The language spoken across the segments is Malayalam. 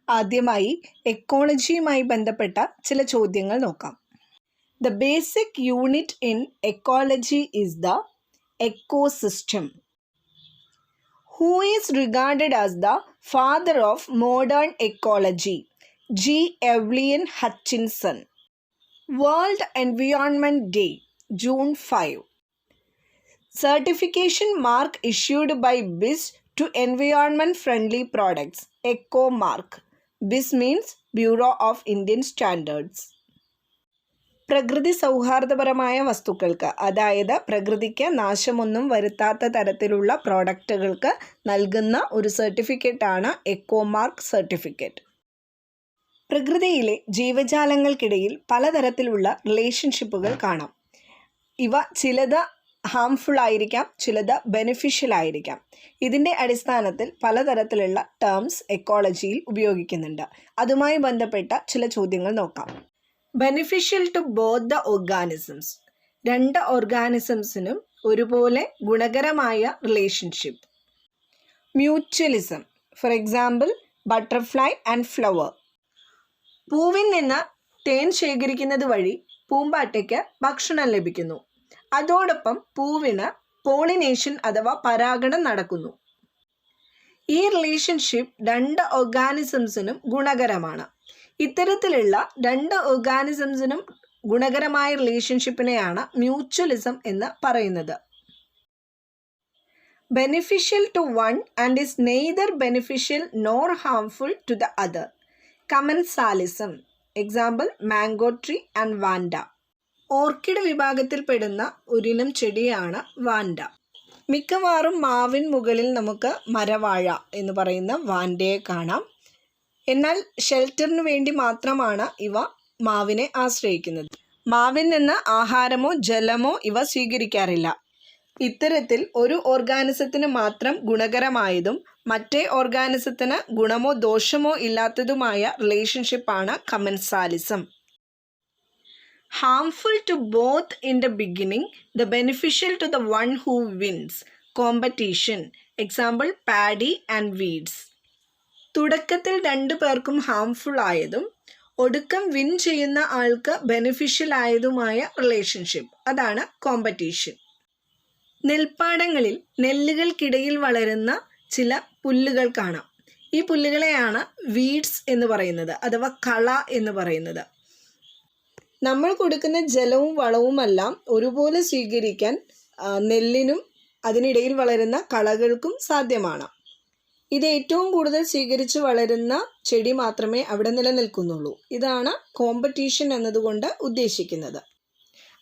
ആദ്യമായി എക്കോളജിയുമായി ബന്ധപ്പെട്ട ചില ചോദ്യങ്ങൾ നോക്കാം. The basic unit in ecology is the ecosystem. Who is regarded as the father of modern ecology? G. Evelyn Hutchinson. World Environment Day, June 5. Certification mark issued by BIS to environment friendly products. Eco mark. BIS means Bureau of Indian Standards. പ്രകൃതി സൗഹാർദ്ദപരമായ വസ്തുക്കൾക്ക്, അതായത് പ്രകൃതിക്ക് നാശമൊന്നും വരുത്താത്ത തരത്തിലുള്ള പ്രോഡക്റ്റുകൾക്ക് നൽകുന്ന ഒരു സർട്ടിഫിക്കറ്റാണ് എക്കോമാർക്ക് സർട്ടിഫിക്കറ്റ്. പ്രകൃതിയിലെ ജീവജാലങ്ങൾക്കിടയിൽ പലതരത്തിലുള്ള റിലേഷൻഷിപ്പുകൾ കാണാം. ഇവ ചിലത് ഹാംഫുൾ ആയിരിക്കാം, ചിലത് ബെനിഫിഷ്യൽ ആയിരിക്കാം. ഇതിൻ്റെ അടിസ്ഥാനത്തിൽ പലതരത്തിലുള്ള ടേംസ് എക്കോളജിയിൽ ഉപയോഗിക്കുന്നുണ്ട്. അതുമായി ബന്ധപ്പെട്ട ചില ചോദ്യങ്ങൾ നോക്കാം. Beneficial to both the organisms. രണ്ട് ഓർഗാനിസംസിനും ഒരുപോലെ ഗുണകരമായ relationship. Mutualism. For example butterfly and flower. പൂവിൽ നിന്ന് തേൻ ശേഖരിക്കുന്നത് വഴി പൂമ്പാറ്റയ്ക്ക് ഭക്ഷണം ലഭിക്കുന്നു. അതോടൊപ്പം പൂവിന് പോളിനേഷൻ അഥവാ പരാഗണം നടക്കുന്നു. ഈ റിലേഷൻഷിപ്പ് രണ്ട് ഓർഗാനിസംസിനും ഗുണകരമാണ്. ഇത്തരത്തിലുള്ള രണ്ട് ഓർഗാനിസംസിനും ഗുണകരമായ റിലേഷൻഷിപ്പിനെയാണ് മ്യൂച്വലിസം എന്ന് പറയുന്നത്. Beneficial to one and is neither beneficial nor harmful to the other. Commensalism. Example mango tree and vanda. Orchid വിഭാഗത്തിൽപ്പെടുന്ന ഒരിനം ചെടിയാണ് വാൻഡ. മിക്കവാറും മാവിൻ മുകളിൽ നമുക്ക് മരവാഴ എന്ന് പറയുന്ന വാൻഡയെ കാണാം. എന്നാൽ ഷെൽട്ടറിന് വേണ്ടി മാത്രമാണ് ഇവ മാവിനെ ആശ്രയിക്കുന്നത്. മാവിൽ നിന്ന് ആഹാരമോ ജലമോ ഇവ സ്വീകരിക്കാറില്ല. ഇത്തരത്തിൽ ഒരു ഓർഗാനിസത്തിന് മാത്രം ഗുണകരമായതും മറ്റേ ഓർഗാനിസത്തിന് ഗുണമോ ദോഷമോ ഇല്ലാത്തതുമായ റിലേഷൻഷിപ്പാണ് commensalism. Harmful to both in the beginning, the beneficial to the one who wins. Competition. Example paddy and weeds. തുടക്കത്തിൽ രണ്ടു പേർക്കും ഹാംഫുൾ ആയതും ഒടുക്കം വിൻ ചെയ്യുന്ന ആൾക്ക് ബെനിഫിഷ്യൽ ആയതുമായ റിലേഷൻഷിപ്പ്, അതാണ് കോമ്പറ്റീഷൻ. നെൽപ്പാടങ്ങളിൽ നെല്ലുകൾക്കിടയിൽ വളരുന്ന ചില പുല്ലുകൾ കാണാം. ഈ പുല്ലുകളെയാണ് വീഡ്സ് എന്ന് പറയുന്നത്, അഥവാ കള എന്ന് പറയുന്നത്. നമ്മൾ കൊടുക്കുന്ന ജലവും വളവുമെല്ലാം ഒരുപോലെ സ്വീകരിക്കാൻ നെല്ലിനും അതിനിടയിൽ വളരുന്ന കളകൾക്കും സാധ്യമാണ്. ഇത് ഏറ്റവും കൂടുതൽ സ്വീകരിച്ച് വളരുന്ന ചെടി മാത്രമേ അവിടെ നിലനിൽക്കുന്നുള്ളൂ. ഇതാണ് കോമ്പറ്റീഷൻ എന്നതുകൊണ്ട് ഉദ്ദേശിക്കുന്നത്.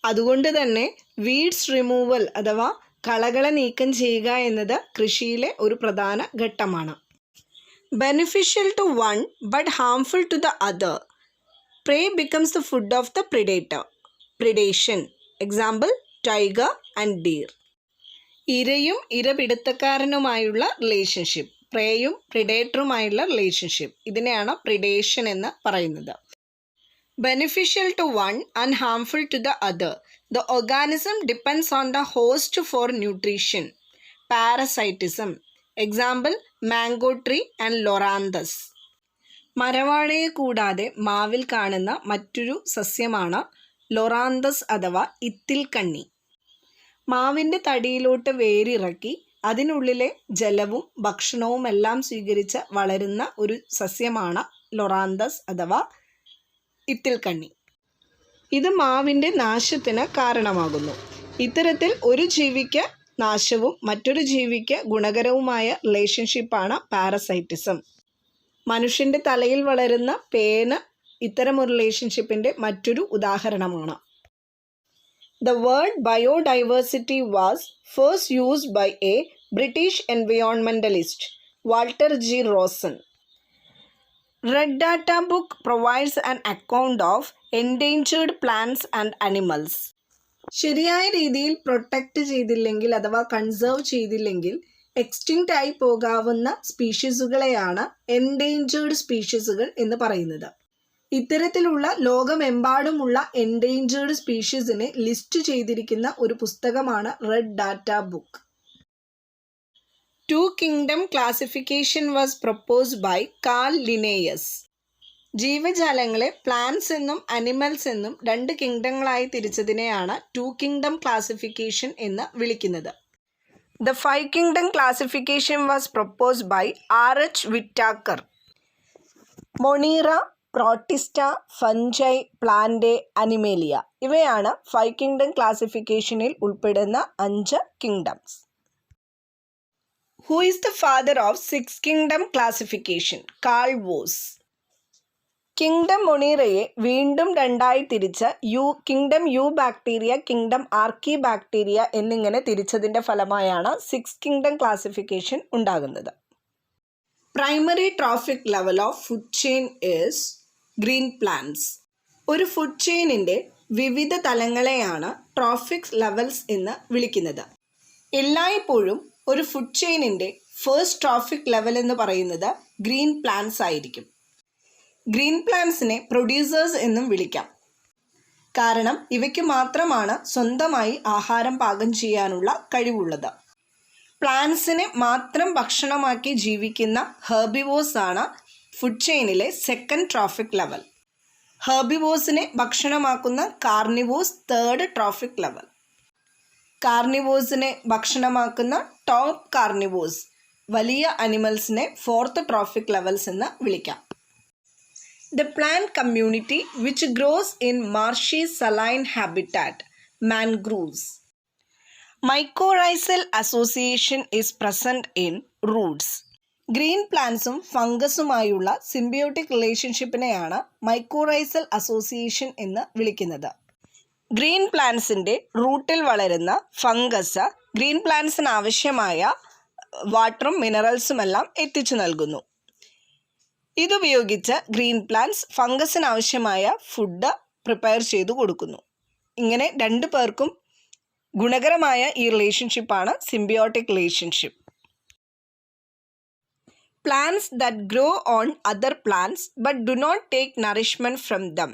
അതുകൊണ്ട് തന്നെ വീഡ്സ് റിമൂവൽ അഥവാ കളകളെ നീക്കം ചെയ്യുക എന്നത് കൃഷിയിലെ ഒരു പ്രധാന ഘട്ടമാണ്. Beneficial to one but harmful to the other. Prey becomes the food of the predator. Predation. Example tiger and deer. ഇരയും ഇരപിടുത്തക്കാരനുമായുള്ള റിലേഷൻഷിപ്പ്, പ്രേയും പ്രിഡേറ്ററുമായുള്ള റിലേഷൻഷിപ്പ്, ഇതിനെയാണ് പ്രിഡേഷൻ എന്ന് പറയുന്നത്. Beneficial to one and harmful to the other. The organism depends on the host for nutrition. Parasitism. Example mango tree and loranthus. മരവാഴയെ കൂടാതെ മാവിൽ കാണുന്ന മറ്റൊരു സസ്യമാണ് ലൊറാന്തസ് അഥവാ ഇത്തിൽക്കണ്ണി. മാവിൻ്റെ തടിയിലോട്ട് വേരിറക്കി അതിനുള്ളിലെ ജലവും ഭക്ഷണവുമെല്ലാം സ്വീകരിച്ച് വളരുന്ന ഒരു സസ്യമാണ് ലൊറാന്തസ് അഥവാ ഇത്തിൽക്കണ്ണി. ഇത് മാവിൻ്റെ നാശത്തിന് കാരണമാകുന്നു. ഇത്തരത്തിൽ ഒരു ജീവിക്ക് നാശവും മറ്റൊരു ജീവിക്ക് ഗുണകരവുമായ റിലേഷൻഷിപ്പാണ് പാരസൈറ്റിസം. മനുഷ്യൻ്റെ തലയിൽ വളരുന്ന പേന് ഇത്തരമൊരു റിലേഷൻഷിപ്പിൻ്റെ മറ്റൊരു ഉദാഹരണമാണ്. The word biodiversity was first used by a British environmentalist, Walter G. Rawson. Red Data Book provides an account of endangered plants and animals. ശരിയായ രീതിയിൽ പ്രൊട്ടക്റ്റ് ചെയ്തില്ലെങ്കിൽ അഥവാ കൺസേർവ് ചെയ്തില്ലെങ്കിൽ എക്സ്റ്റിങ്ക്റ്റ് ആയി പോകാവുന്ന സ്പീഷീസുകളെയാണ് എൻഡേഞ്ചേർഡ് സ്പീഷീസുകൾ എന്ന് പറയുന്നത്. ഇത്തരത്തിലുള്ള ലോകമെമ്പാടുമുള്ള എൻഡേഞ്ചേർഡ് സ്പീഷീസിനെ ലിസ്റ്റ് ചെയ്തിരിക്കുന്ന ഒരു പുസ്തകമാണ് red data book. two-kingdom classification was proposed by Carl Linnaeus. ജീവജാലങ്ങളെ പ്ലാന്റ്സ് എന്നും അനിമൽസ് എന്നും രണ്ട് കിങ്ഡങ്ങളായി തിരിച്ചതിനെയാണ് ടു കിങ്ഡം ക്ലാസിഫിക്കേഷൻ എന്ന് വിളിക്കുന്നത്. The five kingdom classification was proposed by R.H. Whittaker. Monera, protista, fungi, plant, Animalia ഇവയാണ് ഫൈവ് കിങ്ഡം ക്ലാസിഫിക്കേഷനിൽ ഉൾപ്പെടുന്ന 5 kingdoms. Who is the father of six kingdom classification? Carl Woese. Kingdom മൊണീറയെ വീണ്ടും രണ്ടായി തിരിച്ച് kingdom eubacteria, kingdom archaebacteria എന്നിങ്ങനെ തിരിച്ചതിൻ്റെ ഫലമായാണ് സിക്സ് കിങ്ഡം ക്ലാസിഫിക്കേഷൻ ഉണ്ടാകുന്നത്. Primary trophic level of food chain is green plants. ഒരു ഫുഡ് ചെയിനിൻ്റെ വിവിധ തലങ്ങളെയാണ് ട്രോഫിക് ലെവൽസ് എന്ന് വിളിക്കുന്നത്. എല്ലായ്പ്പോഴും ഒരു ഫുഡ് ചെയിനിൻ്റെ ഫസ്റ്റ് ട്രോഫിക് ലെവൽ എന്ന് പറയുന്നത് ഗ്രീൻ പ്ലാന്റ്സ് ആയിരിക്കും. ഗ്രീൻ പ്ലാന്റ്സിനെ പ്രൊഡ്യൂസേഴ്സ് എന്നും വിളിക്കാം. കാരണം ഇവയ്ക്ക് മാത്രമാണ് സ്വന്തമായി ആഹാരം പാകം ചെയ്യാനുള്ള കഴിവുള്ളത്. പ്ലാന്റ്സിനെ മാത്രം ഭക്ഷണമാക്കി ജീവിക്കുന്ന ഹെർബിവോഴ്സ് ആണ് ഫുഡ് ചെയിനിലെ സെക്കൻഡ് ട്രോഫിക് ലെവൽ. ഹെർബിവോഴ്സിനെ ഭക്ഷണമാക്കുന്ന കാർണിവോഴ്സ് തേർഡ് ട്രോഫിക് ലെവൽ. കാർണിവോഴ്സിനെ ഭക്ഷണമാക്കുന്ന ടോപ്പ് കാർണിവോഴ്സ് വലിയ അനിമൽസിനെ ഫോർത്ത് ട്രോഫിക് ലെവൽസ് എന്ന് വിളിക്കാം. The plant community which grows in marshy saline habitat, mangroves. Mycorrhizal association is present in roots. Green പ്ലാന്റ്സും ഫംഗസുമായുള്ള സിംബിയോട്ടിക് റിലേഷൻഷിപ്പിനെയാണ് മൈക്കോറൈസൽ അസോസിയേഷൻ എന്ന് വിളിക്കുന്നത്. ഗ്രീൻ പ്ലാന്റ്സിൻ്റെ റൂട്ടിൽ വളരുന്ന ഫംഗസ് ഗ്രീൻ പ്ലാന്റ്സിന് ആവശ്യമായ വാട്ടറും മിനറൽസുമെല്ലാം എത്തിച്ചു നൽകുന്നു. ഇതുപയോഗിച്ച് ഗ്രീൻ പ്ലാന്റ്സ് ഫംഗസിന് ആവശ്യമായ ഫുഡ് പ്രിപ്പയർ ചെയ്തു കൊടുക്കുന്നു. ഇങ്ങനെ രണ്ടു പേർക്കും ഗുണകരമായ ഈ റിലേഷൻഷിപ്പാണ് symbiotic relationship. Plants that grow on other plants but do not take nourishment from them,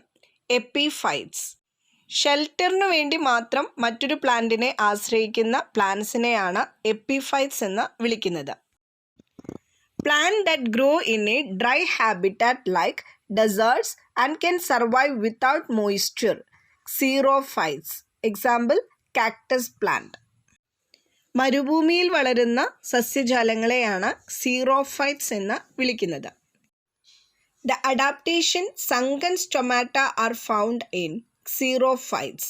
epiphytes. ഷെൽട്ടറിനു വേണ്ടി മാത്രം മറ്റൊരു പ്ലാന്റിനെ ആശ്രയിക്കുന്ന പ്ലാന്റ്സിനെയാണ് എപ്പിഫൈറ്റ്സ് എന്ന് വിളിക്കുന്നത്. Plants that grow in a dry habitat like deserts and can survive without moisture, xerophytes. Example, cactus plant. മരുഭൂമിയിൽ വളരുന്ന സസ്യജാലങ്ങളെയാണ് xerophytes എന്ന് വിളിക്കുന്നത്. The adaptation sunken stomata are found in xerophytes.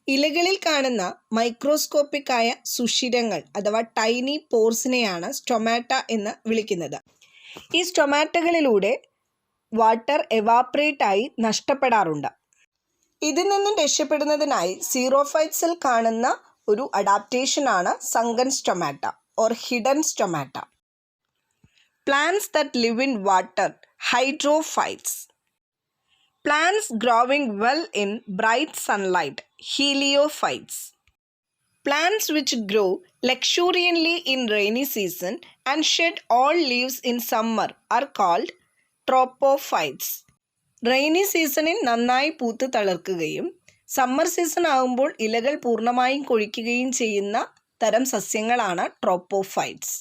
ഇലകളിൽ കാണുന്ന മൈക്രോസ്കോപ്പിക് ആയ സുഷിരങ്ങൾ അഥവാ ടൈനി പോർസിനെയാണ് സ്റ്റൊമാറ്റ എന്ന് വിളിക്കുന്നത്. ഈ സ്റ്റൊമാറ്റകളിലൂടെ വാട്ടർ എവാപ്രേറ്റ് ആയി നഷ്ടപ്പെടാറുണ്ട്. ഇതിൽ നിന്നും രക്ഷപ്പെടുന്നതിനായി സീറോഫൈറ്റ്സിൽ കാണുന്ന ഒരു അഡാപ്റ്റേഷനാണ് sunken stomata or hidden stomata. Plants that live in water, hydrophytes. Plants growing well in bright sunlight, heliophytes. Plants which grow luxuriantly in rainy season and shed all leaves in summer are called tropophytes. Rainy സീസണിൽ നന്നായി പൂത്ത് തളിർക്കുകയും സമ്മർ സീസൺ ആകുമ്പോൾ ഇലകൾ പൂർണ്ണമായും കൊഴിക്കുകയും ചെയ്യുന്ന തരം സസ്യങ്ങളാണ് ട്രോപ്പോഫൈറ്റ്സ്.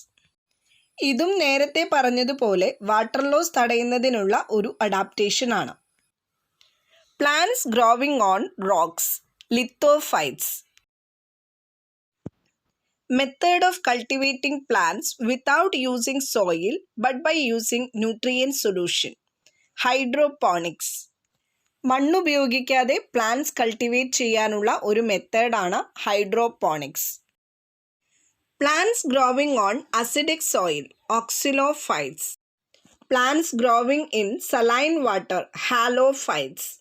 ഇതും നേരത്തെ പറഞ്ഞതുപോലെ വാട്ടർ ലോസ് തടയുന്നതിനുള്ള ഒരു അഡാപ്റ്റേഷനാണ്. Plants growing on rocks, lithophytes. Method of cultivating plants without using soil but by using nutrient solution, hydroponics. മണ്ണുപയോഗിക്കാതെ പ്ലാന്റ്സ് കൾട്ടിവേറ്റ് ചെയ്യാനുള്ള ഒരു മെത്തേഡാണ് hydroponics. Plants growing on acidic soil, oxylophytes. Plants growing in saline water, halophytes.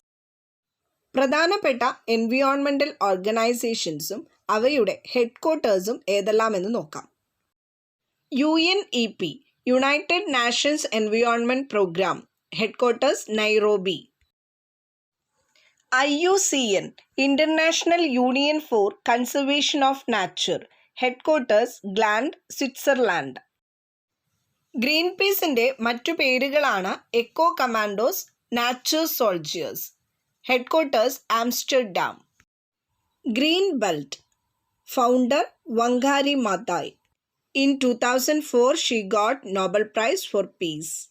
പ്രധാനപ്പെട്ട എൻവിയോൺമെൻ്റൽ ഓർഗനൈസേഷൻസും അവയുടെ ഹെഡ് ക്വാർട്ടേഴ്സും ഏതെല്ലാമെന്ന് നോക്കാം. UNEP, United Nations environment programme, headquarters Nairobi. IUCN, international union for conservation of nature, headquarters Gland, Switzerland. Green പീസിൻ്റെ മറ്റു പേരുകളാണ് eco commandos, nature soldiers, headquarters Amsterdam. Green belt, founder Wangari Maathai. In 2004, she got Nobel Prize for Peace.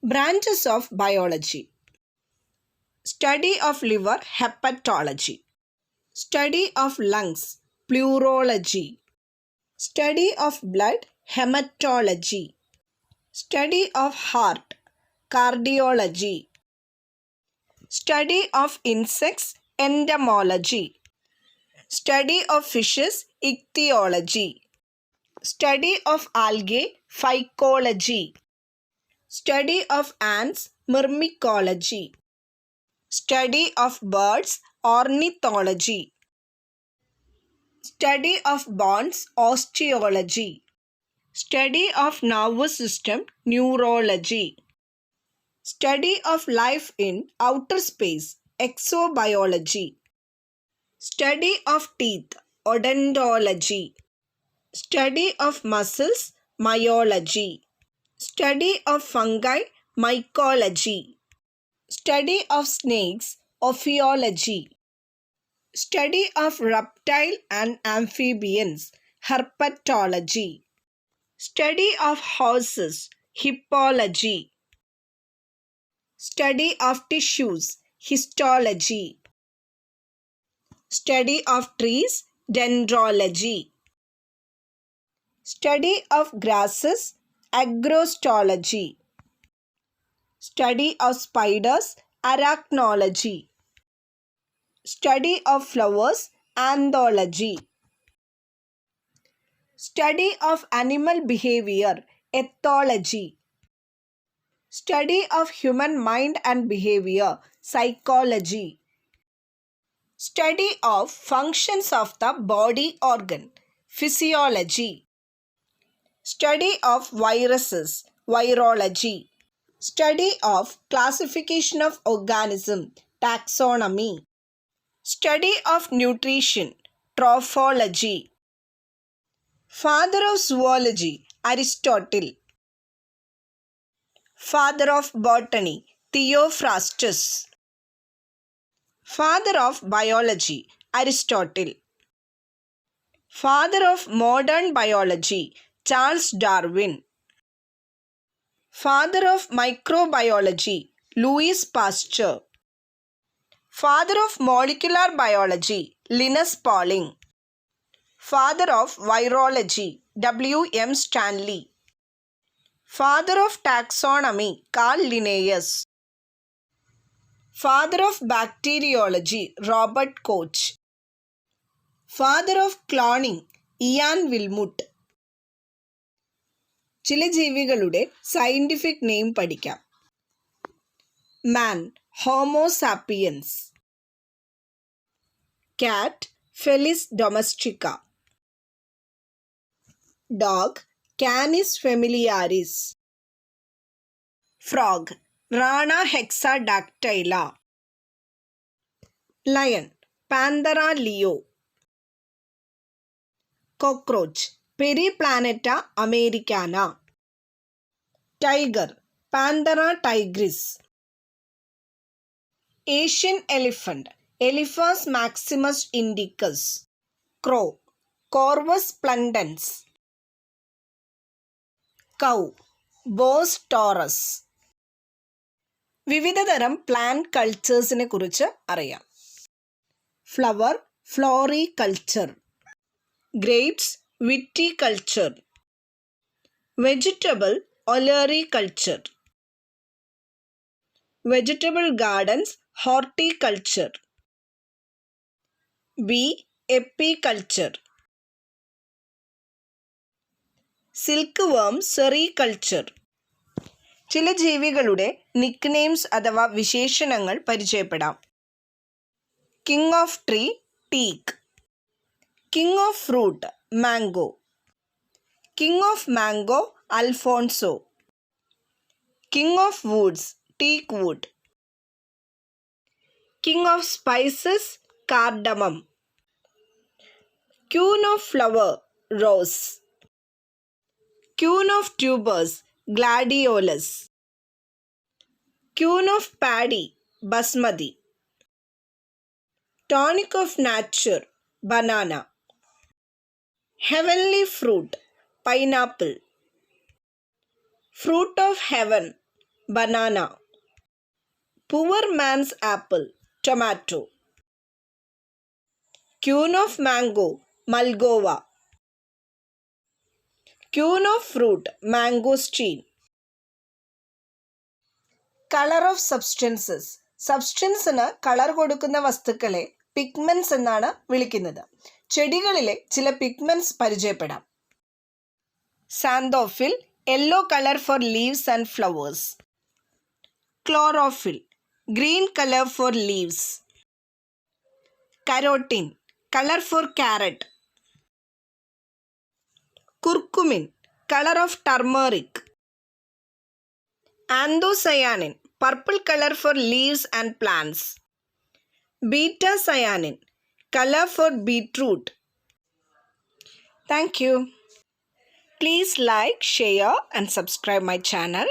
Branches of biology. Study of liver, hepatology. Study of lungs, pleurology. Study of blood, hematology. Study of heart, cardiology. Study of insects, entomology. Study of fishes, ichthyology. Study of algae, phycology. Study of ants, myrmecology. Study of birds, ornithology. Study of bones, osteology. Study of nervous system, neurology. Study of life in outer space, exobiology. Study of teeth, odontology. Study of muscles, myology. Study of fungi, mycology. Study of snakes, ophiology. Study of reptile and amphibians, herpetology. Study of horses, hippology. Study of tissues, histology. Study of trees, dendrology. Study of grasses, agrostology. Study of spiders, arachnology. Study of flowers, anthology. Study of animal behavior, ethology. Study of human mind and behavior, psychology. Study of functions of the body organ, physiology. Study of viruses, virology. Study of classification of organism, taxonomy. Study of nutrition, trophology. Father of zoology, Aristotle. Father of botany, Theophrastus. Father of biology, Aristotle. Father of modern biology, Charles Darwin. Father of microbiology, Louis Pasteur. Father of molecular biology, Linus Pauling. Father of virology, W. M. Stanley. Father of taxonomy, Carl Linnaeus. Father of bacteriology, Robert Koch. Father of cloning, Ian Wilmut. ചില ജീവികളുടെ സയന്റിഫിക് നെയിം പഠിക്കാം. Man, homo sapiens. Cat, felis domestica. Dog, canis familiaris. Frog, rana hexadactyla. Lion, panthera leo. Cockroach, periplaneta americana. Tiger, panthera tigris. Asian elephant, elephas maximus indicus. Crow, corvus splendens. Cow, bos taurus. വിവിധതരം പ്ലാന്റ് കൾച്ചേഴ്സിനെ കുറിച്ച് അറിയാം. Flower, floriculture. Grapes, viticulture. Vegetable, olericulture. Vegetable gardens, horticulture. Bee, apiculture. Silkworm, sericulture. ചില ജീവികളുടെ നിക്നെയിംസ് അഥവാ വിശേഷണങ്ങൾ പരിചയപ്പെടാം. King of tree, teak. King of fruit, mango. King of mango, alphonso. King of woods, teak wood. King of spices, cardamom. Queen of flower, rose. Queen of tubers, gladiolus. Queen of paddy, basmati. Tonic of nature, banana. Heavenly fruit, pineapple. Fruit of heaven, banana. Poor man's apple, tomato. Queen of mango, Malgova. Queen of fruit, mangosteen. Color of substances. സബ്സ്റ്റൻസിന് കളർ കൊടുക്കുന്ന വസ്തുക്കളെ പിഗ്മെന്റ്സ് എന്നാണ് വിളിക്കുന്നത്. ചെടികളിലെ ചില പിഗ്മെന്റ്സ് പരിചയപ്പെടാം. Xanthophyll, yellow colour for leaves and flowers. Chlorophyll, green colour for leaves. Carotene, colour for carrot. Curcumin, colour of turmeric. Anthocyanin, purple color for leaves and plants. Beta cyanin, color for beetroot. Thank you. Please like, share and subscribe my channel.